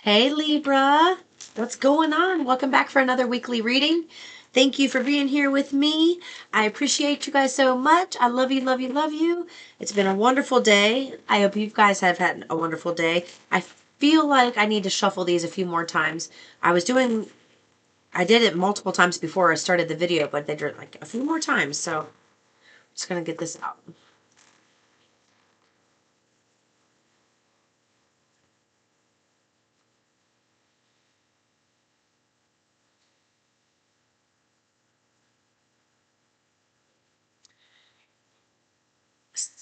Hey Libra, what's going on? Welcome back for another weekly reading. Thank you for being here with me. I appreciate you guys so much. I love you, love you, love you. It's been a wonderful day. I hope you guys have had a wonderful day. I feel like I need to shuffle these a few more times. I did it multiple times before I started the video, but they did like a few more times. So I'm just going to get this out.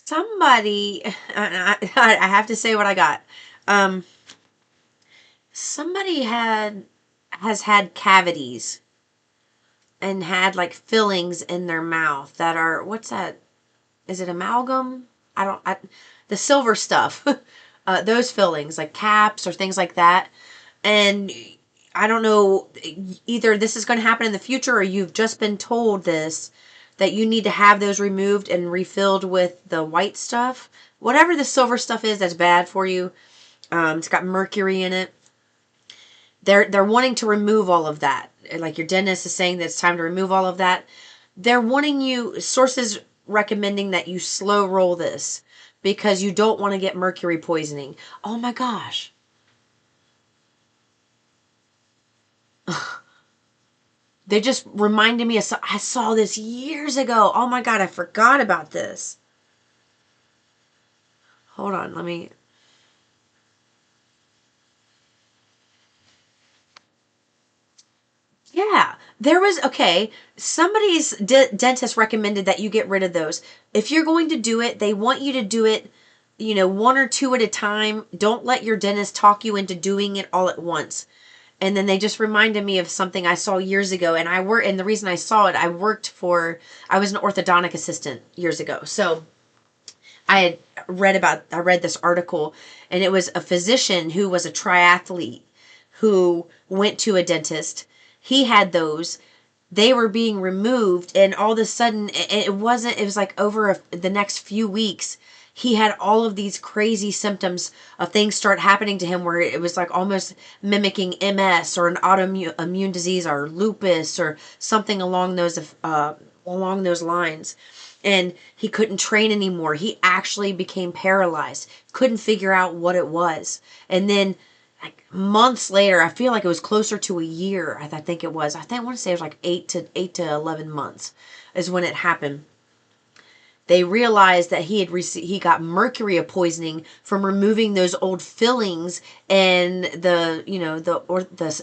Somebody, I have to say what I got. Somebody has had cavities and had like fillings in their mouth that are, what's that? Is it amalgam? The silver stuff. Those fillings, like caps or things like that. And I don't know, either this is going to happen in the future or you've just been told this, that you need to have those removed and refilled with the white stuff. Whatever the silver stuff is that's bad for you. It's got mercury in it. They're wanting to remove all of that. Like your dentist is saying that it's time to remove all of that. They're wanting you, sources recommending that you slow roll this because you don't want to get mercury poisoning. Oh my gosh. They just reminded me of, I saw this years ago. Oh my God, I forgot about this. Hold on, let me. Yeah, there was, okay, somebody's dentist recommended that you get rid of those. If you're going to do it, they want you to do it, one or two at a time. Don't let your dentist talk you into doing it all at once. And then they just reminded me of something I saw years ago. And the reason I saw it, I was an orthodontic assistant years ago. So I read this article, and it was a physician who was a triathlete who went to a dentist. He had those. They were being removed, and all of a sudden, it was like over the next few weeks, he had all of these crazy symptoms of things start happening to him where it was like almost mimicking MS or an autoimmune disease or lupus or something along those lines. And he couldn't train anymore. He actually became paralyzed, couldn't figure out what it was. And then like months later, I feel like it was closer to a year. I think it was. I want to say it was like 8 to 11 months is when it happened. They realized that he got mercury poisoning from removing those old fillings, and the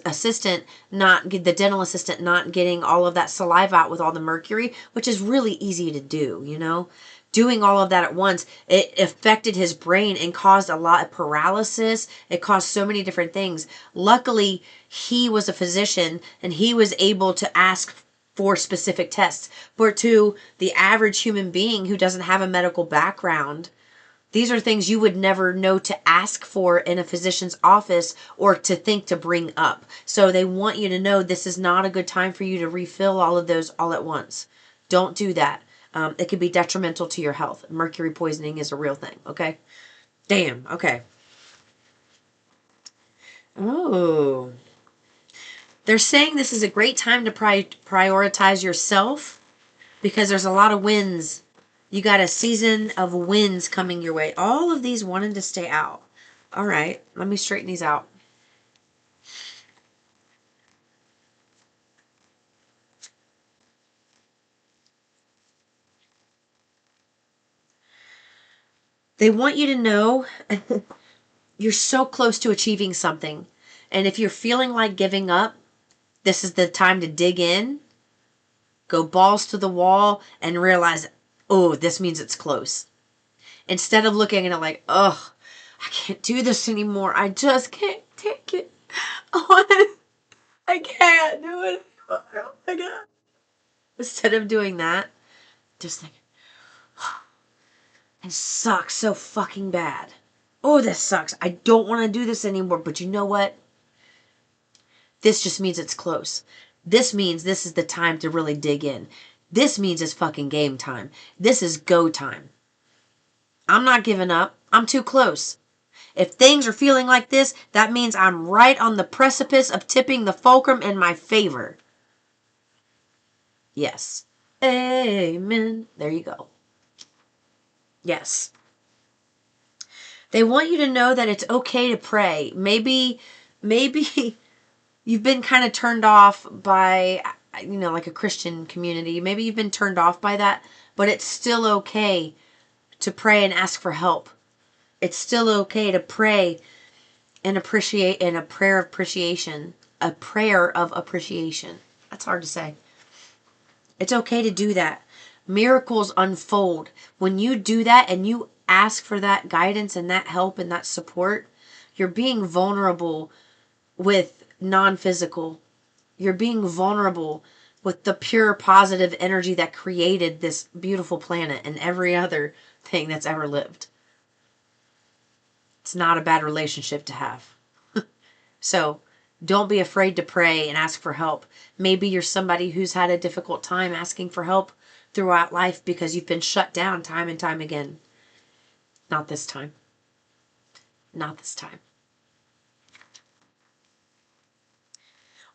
assistant not the dental assistant not getting all of that saliva out with all the mercury, which is really easy to do. Doing all of that at once, it affected his brain and caused a lot of paralysis. It caused so many different things. Luckily, he was a physician and he was able to ask for specific tests. But to the average human being who doesn't have a medical background, these are things you would never know to ask for in a physician's office or to think to bring up. So they want you to know this is not a good time for you to refill all of those all at once. Don't do that. It could be detrimental to your health. Mercury poisoning is a real thing, okay? Damn, okay. Oh. They're saying this is a great time to prioritize yourself because there's a lot of wins. You got a season of wins coming your way. All of these wanted to stay out. All right, let me straighten these out. They want you to know you're so close to achieving something. And if you're feeling like giving up, this is the time to dig in, go balls to the wall, and realize, oh, this means it's close. Instead of looking at it like, ugh, I can't do this anymore. I just can't take it. I can't do it. Oh my God. Instead of doing that, just think, it sucks so fucking bad. Oh, this sucks. I don't want to do this anymore. But you know what? This just means it's close. This means this is the time to really dig in. This means it's fucking game time. This is go time. I'm not giving up. I'm too close. If things are feeling like this, that means I'm right on the precipice of tipping the fulcrum in my favor. Yes. Amen. There you go. Yes. They want you to know that it's okay to pray. Maybe you've been kind of turned off by, like a Christian community. Maybe you've been turned off by that, but it's still okay to pray and ask for help. It's still okay to pray and appreciate in a prayer of appreciation. A prayer of appreciation. That's hard to say. It's okay to do that. Miracles unfold. When you do that and you ask for that guidance and that help and that support, you're being vulnerable with non-physical. You're being vulnerable with the pure positive energy that created this beautiful planet and every other thing that's ever lived. It's not a bad relationship to have. So don't be afraid to pray and ask for help. Maybe you're somebody who's had a difficult time asking for help throughout life because you've been shut down time and time again. Not this time. Not this time.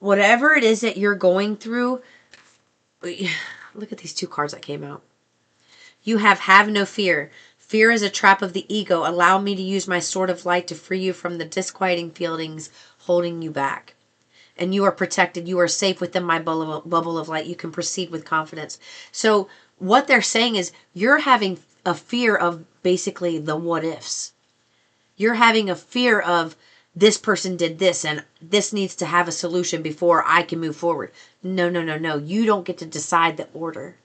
Whatever it is that you're going through, look at these two cards that came out. You have no fear. Fear is a trap of the ego. Allow me to use my sword of light to free you from the disquieting feelings holding you back. And you are protected. You are safe within my bubble of light. You can proceed with confidence. So what they're saying is you're having a fear of basically the what ifs. You're having a fear of this person did this and this needs to have a solution before I can move forward. No. You don't get to decide the order.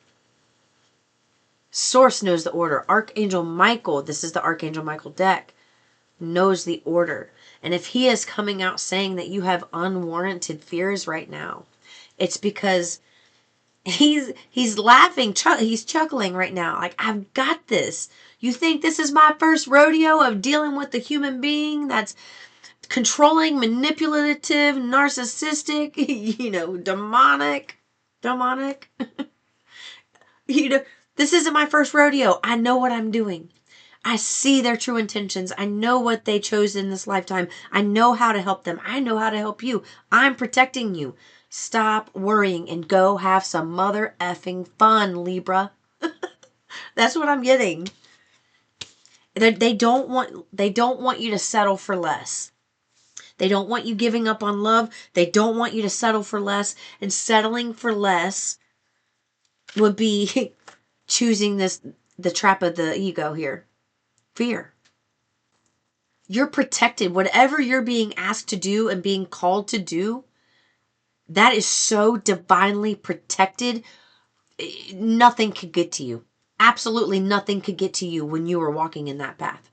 Source knows the order. Archangel Michael, this is the Archangel Michael deck, knows the order. And if he is coming out saying that you have unwarranted fears right now, it's because he's laughing, he's chuckling right now. Like, I've got this. You think this is my first rodeo of dealing with the human being that's controlling, manipulative, narcissistic, demonic. This isn't my first rodeo. I know what I'm doing. I see their true intentions. I know what they chose in this lifetime. I know how to help them. I know how to help you. I'm protecting you. Stop worrying and go have some mother effing fun, Libra. That's what I'm getting. They don't want you to settle for less. They don't want you giving up on love. They don't want you to settle for less. And settling for less would be choosing the trap of the ego here. Fear. You're protected. Whatever you're being asked to do and being called to do, that is so divinely protected. Nothing could get to you. Absolutely nothing could get to you when you are walking in that path.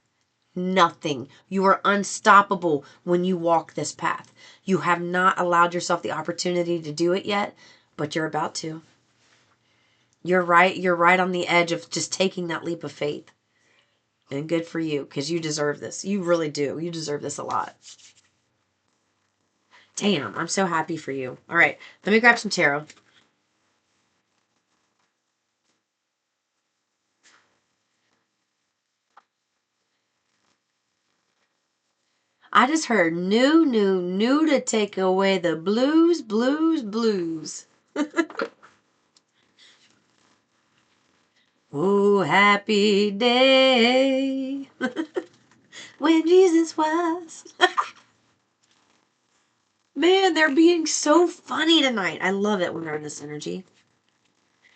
Nothing. You are unstoppable when you walk this path. You have not allowed yourself the opportunity to do it yet, but you're about to. You're right on the edge of just taking that leap of faith. And good for you, because you deserve this. You really do. You deserve this a lot. Damn, I'm so happy for you. All right, let me grab some tarot. I just heard new to take away the blues. Oh, happy day when Jesus was. Man, they're being so funny tonight. I love it when they're in this energy.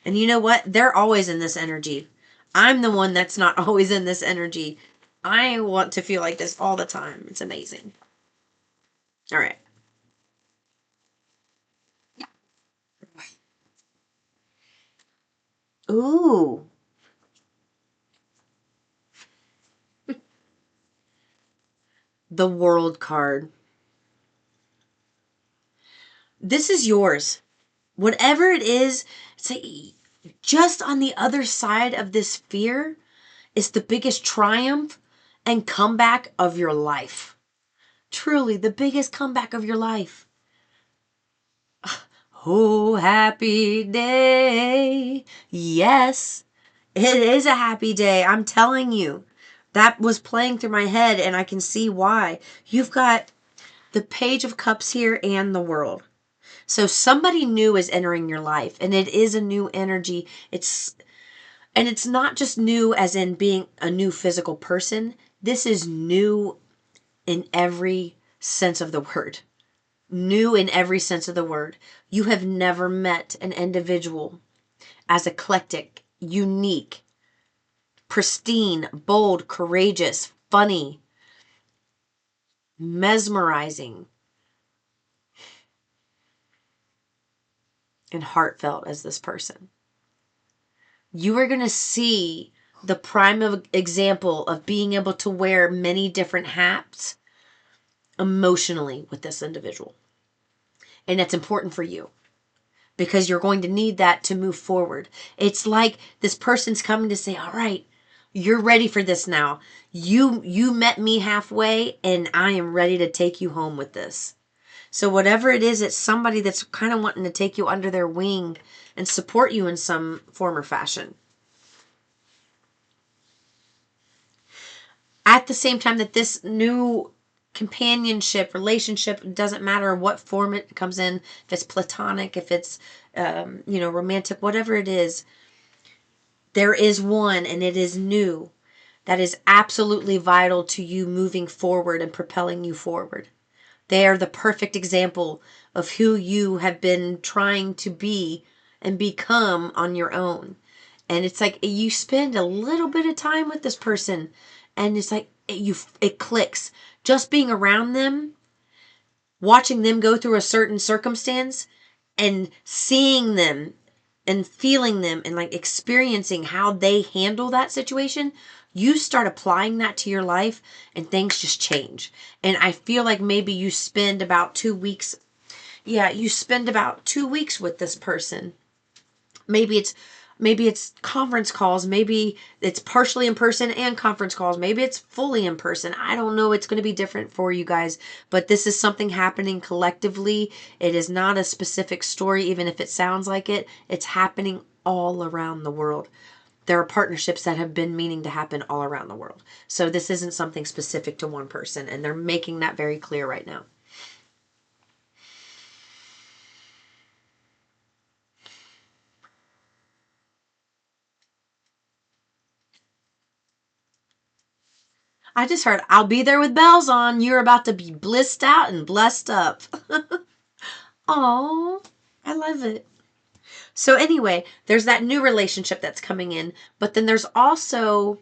And you know what? They're always in this energy. I'm the one that's not always in this energy. I want to feel like this all the time. It's amazing. All right. Ooh. The World card. This is yours. Whatever it is, say, just on the other side of this fear is the biggest triumph and comeback of your life. Truly, the biggest comeback of your life. Oh, happy day. Yes, it is a happy day. I'm telling you. That was playing through my head, and I can see why. You've got the Page of Cups here and the World. So somebody new is entering your life, and it is a new energy. And it's not just new as in being a new physical person. This is new in every sense of the word. New in every sense of the word. You have never met an individual as eclectic, unique, pristine, bold, courageous, funny, mesmerizing, and heartfelt as this person. You are going to see the prime of example of being able to wear many different hats emotionally with this individual. And that's important for you because you're going to need that to move forward. It's like this person's coming to say, all right, you're ready for this now. You met me halfway and I am ready to take you home with this. So whatever it is, it's somebody that's kind of wanting to take you under their wing and support you in some form or fashion. At the same time that this new companionship, relationship, doesn't matter what form it comes in, if it's platonic, if it's, romantic, whatever it is, there is one and it is new that is absolutely vital to you moving forward and propelling you forward. They are the perfect example of who you have been trying to be and become on your own. And it's like you spend a little bit of time with this person and it's like it clicks. Just being around them, watching them go through a certain circumstance and seeing them and feeling them and like experiencing how they handle that situation, you start applying that to your life and things just change. And I feel like maybe you spend about 2 weeks. Yeah, you spend about 2 weeks with this person. Maybe it's conference calls. Maybe it's partially in person and conference calls. Maybe it's fully in person. I don't know. It's going to be different for you guys. But this is something happening collectively. It is not a specific story, even if it sounds like it. It's happening all around the world. There are partnerships that have been meaning to happen all around the world. So this isn't something specific to one person. And they're making that very clear right now. I just heard, I'll be there with bells on. You're about to be blissed out and blessed up. Oh, I love it. So anyway, there's that new relationship that's coming in, but then there's also,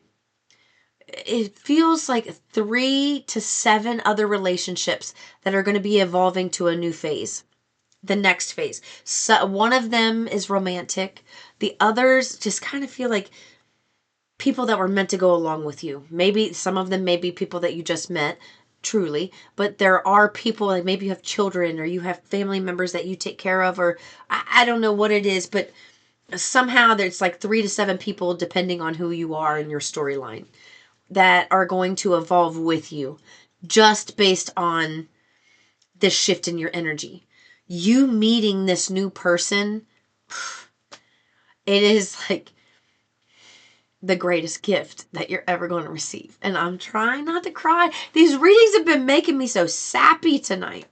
it feels like 3 to 7 other relationships that are going to be evolving to a new phase. The next phase. So one of them is romantic. The others just kind of feel like people that were meant to go along with you. Maybe some of them may be people that you just met, truly, but there are people like maybe you have children or you have family members that you take care of, or I don't know what it is, but somehow there's like 3 to 7 people, depending on who you are in your storyline, that are going to evolve with you just based on this shift in your energy. You meeting this new person, it is like the greatest gift that you're ever going to receive. And I'm trying not to cry. These readings have been making me so sappy tonight.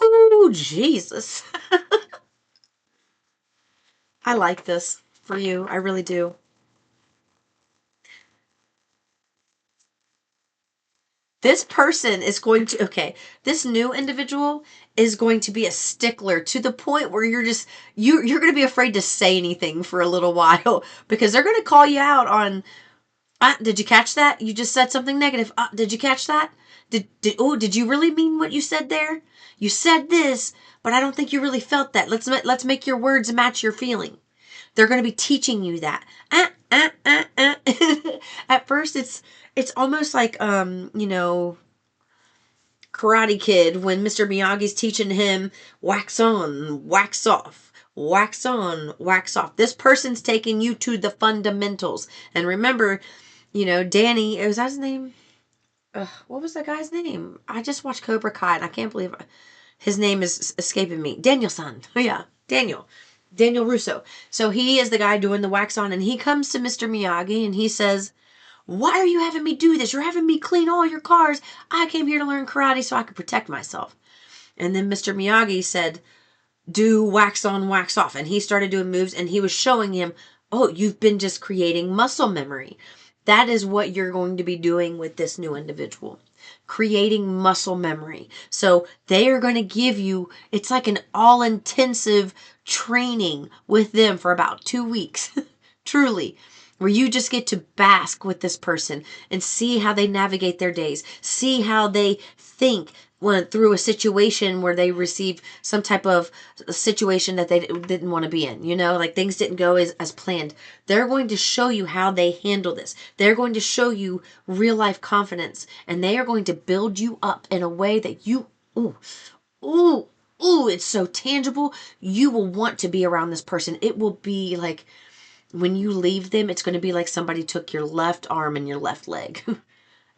Oh, Jesus. I like this for you. I really do. This person is going to, okay, this new individual is going to be a stickler to the point where you're going to be afraid to say anything for a little while because they're going to call you out on, did you catch that? You just said something negative. Did you catch that? Did you really mean what you said there? You said this, but I don't think you really felt that. Let's make your words match your feeling. They're going to be teaching you that. At first, it's almost like Karate Kid when Mr. Miyagi's teaching him wax on, wax off, wax on, wax off. This person's taking you to the fundamentals. And remember, Danny, was that his name? What was the guy's name? I just watched Cobra Kai and I can't believe his name is escaping me. Daniel-san. Oh yeah, Daniel Russo. So he is the guy doing the wax on and he comes to Mr. Miyagi and he says, Why are you having me do this? You're having me clean all your cars. I came here to learn karate so I could protect myself. And then Mr. Miyagi said, do wax on, wax off. And he started doing moves and he was showing him, oh, you've been just creating muscle memory. That is what you're going to be doing with this new individual. Creating muscle memory. So they are going to give you, it's like an all-intensive training with them for about 2 weeks. Truly. Where you just get to bask with this person and see how they navigate their days. See how they think went through a situation where they received some type of situation that they didn't want to be in, like things didn't go as planned. They're going to show you how they handle this. They're going to show you real life confidence, and they are going to build you up in a way that you, it's so tangible. You will want to be around this person. It will be like, when you leave them, it's going to be like somebody took your left arm and your left leg.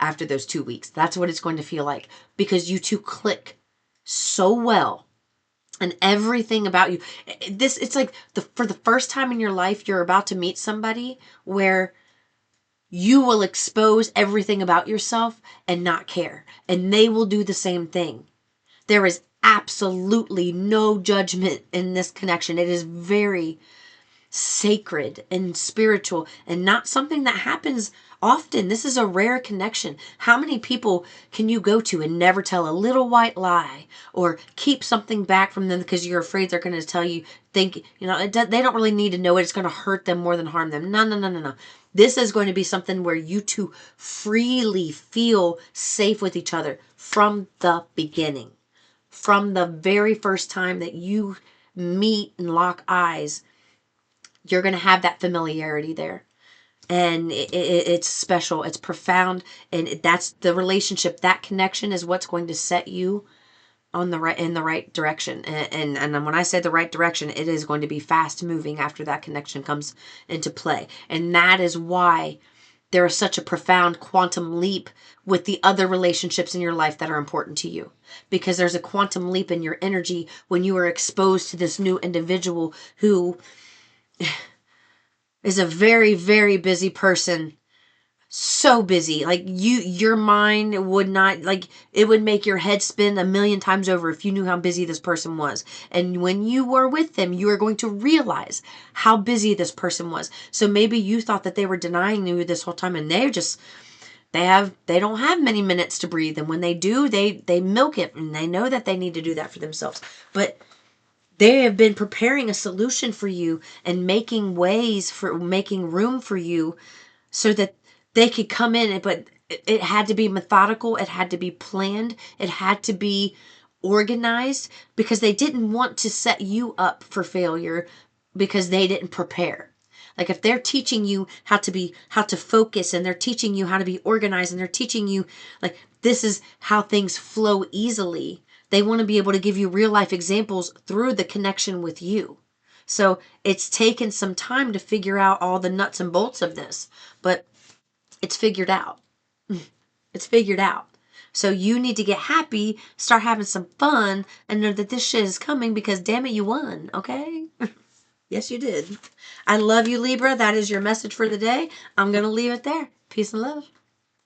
After those 2 weeks. That's what it's going to feel like, because you two click so well and everything about you. It's like for the first time in your life, you're about to meet somebody where you will expose everything about yourself and not care. And they will do the same thing. There is absolutely no judgment in this connection. It is very sacred and spiritual and not something that happens often. This is a rare connection. How many people can you go to and never tell a little white lie or keep something back from them because you're afraid they're going to tell you, they don't really need to know it. It's going to hurt them more than harm them. No. This is going to be something where you two freely feel safe with each other from the beginning. From the very first time that you meet and lock eyes, you're going to have that familiarity there. And it's special. It's profound. And that's the relationship. That connection is what's going to set you in the right direction. And when I say the right direction, it is going to be fast moving after that connection comes into play. And that is why there is such a profound quantum leap with the other relationships in your life that are important to you. Because there's a quantum leap in your energy when you are exposed to this new individual who is a very, very busy person. So busy. Like your mind would not, like, it would make your head spin a million times over if you knew how busy this person was. And when you were with them, you are going to realize how busy this person was. So maybe you thought that they were denying you this whole time, and they don't have many minutes to breathe. And when they do, they milk it, and they know that they need to do that for themselves. But they have been preparing a solution for you and making room for you so that they could come in. But it had to be methodical. It had to be planned. It had to be organized, because they didn't want to set you up for failure because they didn't prepare. Like if they're teaching you how to focus, and they're teaching you how to be organized, and they're teaching you like this is how things flow easily. They want to be able to give you real life examples through the connection with you. So it's taken some time to figure out all the nuts and bolts of this, but it's figured out. It's figured out. So you need to get happy, start having some fun, and know that this shit is coming, because damn it, you won, okay? Yes, you did. I love you, Libra. That is your message for the day. I'm going to leave it there. Peace and love.